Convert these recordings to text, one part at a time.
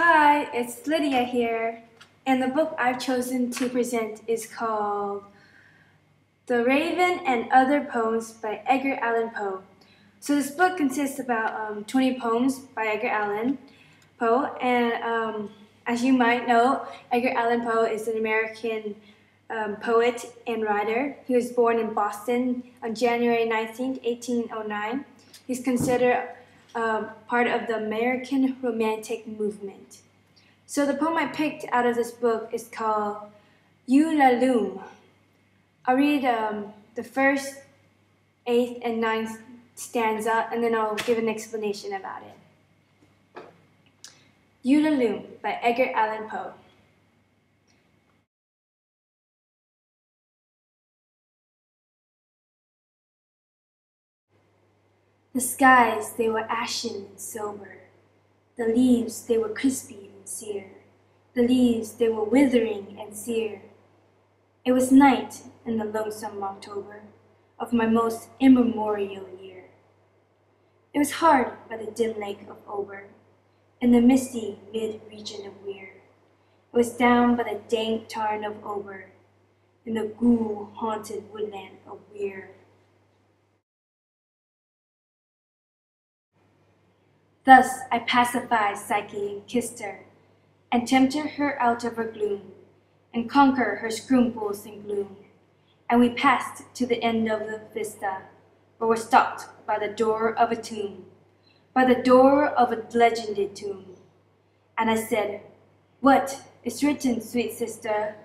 Hi, it's Lydia here, and the book I've chosen to present is called The Raven and Other Poems by Edgar Allan Poe. So this book consists about 20 poems by Edgar Allan Poe, and as you might know, Edgar Allan Poe is an American poet and writer. He was born in Boston on January 19, 1809. He's considered part of the American Romantic movement. So the poem I picked out of this book is called Ulalume. I'll read the first, 8th, and 9th stanza, and then I'll give an explanation about it. Ulalume by Edgar Allan Poe. The skies, they were ashen and sober. The leaves, they were crispy and sere. The leaves, they were withering and sere. It was night in the lonesome October of my most immemorial year. It was hard by the dim lake of Ober, in the misty mid-region of Weir. It was down by the dank tarn of Ober, in the ghoul-haunted woodland of Weir. Thus I pacified Psyche and kissed her, and tempted her out of her gloom, and conquer her scruples and gloom. And we passed to the end of the vista, where were stopped by the door of a tomb, by the door of a legended tomb. And I said, "What is written, sweet sister,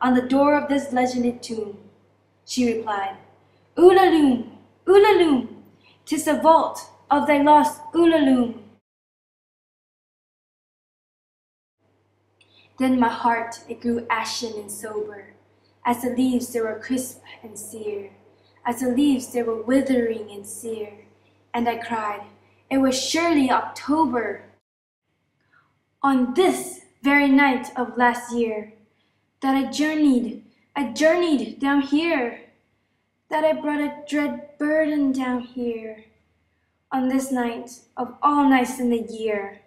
on the door of this legended tomb?" She replied, "Ulalume, Ulalume, 'tis the vault of thy lost Ulalume." Then my heart, it grew ashen and sober, as the leaves they were crisp and sere, as the leaves they were withering and sere, and I cried, it was surely October. On this very night of last year, that I journeyed down here, that I brought a dread burden down here, on this night of all nights in the year.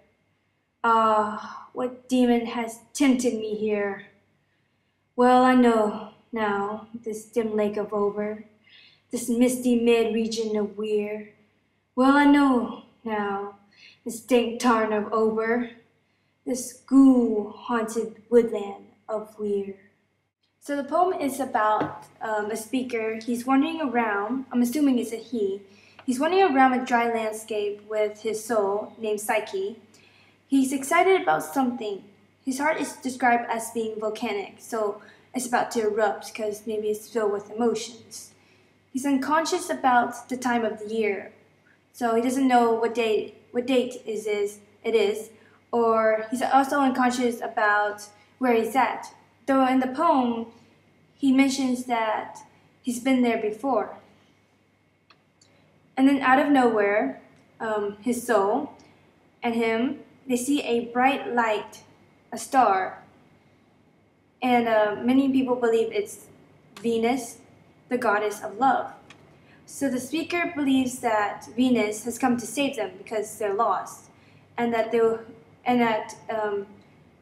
Ah, what demon has tempted me here? Well, I know now this dim lake of Ober, this misty mid-region of Weir. Well, I know now this dank tarn of Ober, this ghoul-haunted woodland of Weir. So the poem is about a speaker. He's wandering around, I'm assuming it's a he. He's wandering around a dry landscape with his soul named Psyche. He's excited about something. His heart is described as being volcanic, so it's about to erupt because maybe it's filled with emotions. He's unconscious about the time of the year, so he doesn't know what date it is, or he's also unconscious about where he's at. Though in the poem, he mentions that he's been there before. And then out of nowhere, his soul and him, they see a bright light, a star, and many people believe it's Venus, the goddess of love. So the speaker believes that Venus has come to save them because they're lost, and that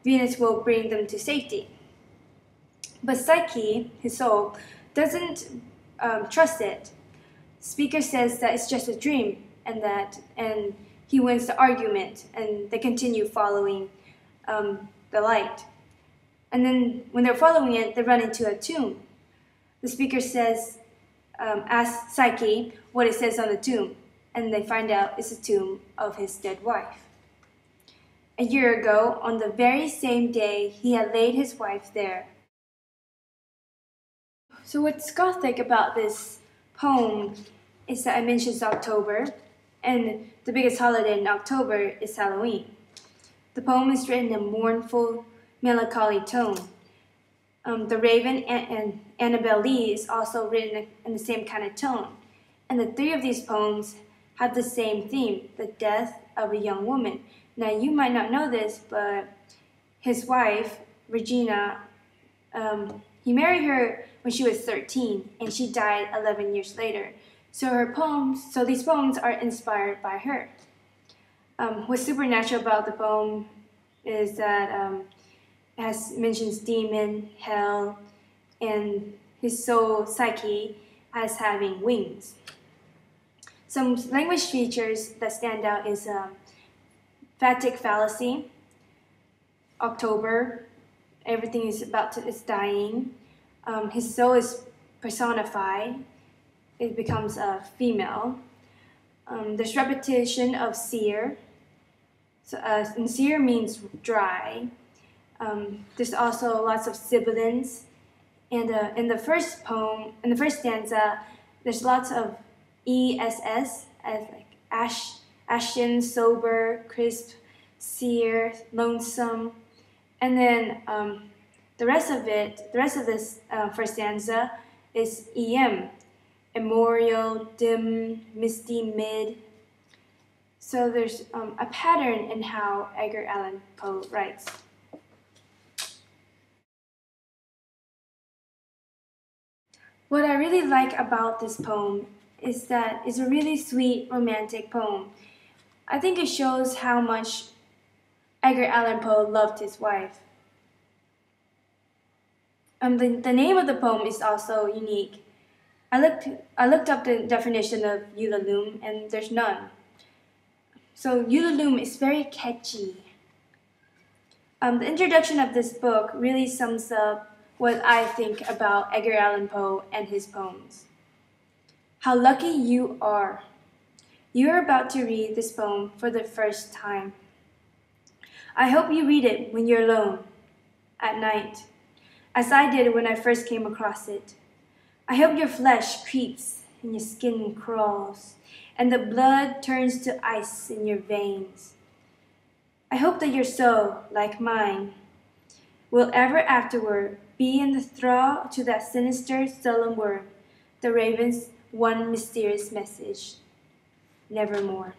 Venus will bring them to safety. But Psyche, his soul, doesn't trust it. Speaker says that it's just a dream, and he wins the argument, and they continue following the light. And then when they're following it, they run into a tomb. The speaker says, asks Psyche what it says on the tomb, and they find out it's a tomb of his dead wife. A year ago, on the very same day, he had laid his wife there. So what's gothic about this poem is that I mentioned October, and the biggest holiday in October is Halloween. The poem is written in a mournful, melancholy tone. The Raven and Annabel Lee is also written in the same kind of tone. And the three of these poems have the same theme, the death of a young woman. Now you might not know this, but his wife, Regina, he married her when she was 13, and she died 11 years later. So these poems are inspired by her. What's supernatural about the poem is that mentions demon, hell, and his soul psyche as having wings. Some language features that stand out is phatic fallacy, October, everything is is dying. His soul is personified, it becomes a female. There's repetition of seer. So, and seer means dry. There's also lots of sibilants. And in the first poem, in the first stanza, there's lots of ESS as like ashen, sober, crisp, seer, lonesome. And then the rest of this first stanza is EM, immemorial, dim, misty, mid. So there's a pattern in how Edgar Allan Poe writes. What I really like about this poem is that it's a really sweet, romantic poem. I think it shows how much Edgar Allan Poe loved his wife. The name of the poem is also unique. I looked up the definition of Ulalume, and there's none. So Ulalume is very catchy. The introduction of this book really sums up what I think about Edgar Allan Poe and his poems. How lucky you are. You are about to read this poem for the first time. I hope you read it when you're alone, at night, as I did when I first came across it. I hope your flesh creeps and your skin crawls, and the blood turns to ice in your veins. I hope that your soul, like mine, will ever afterward be in the thrall to that sinister, sullen word, the raven's one mysterious message, nevermore.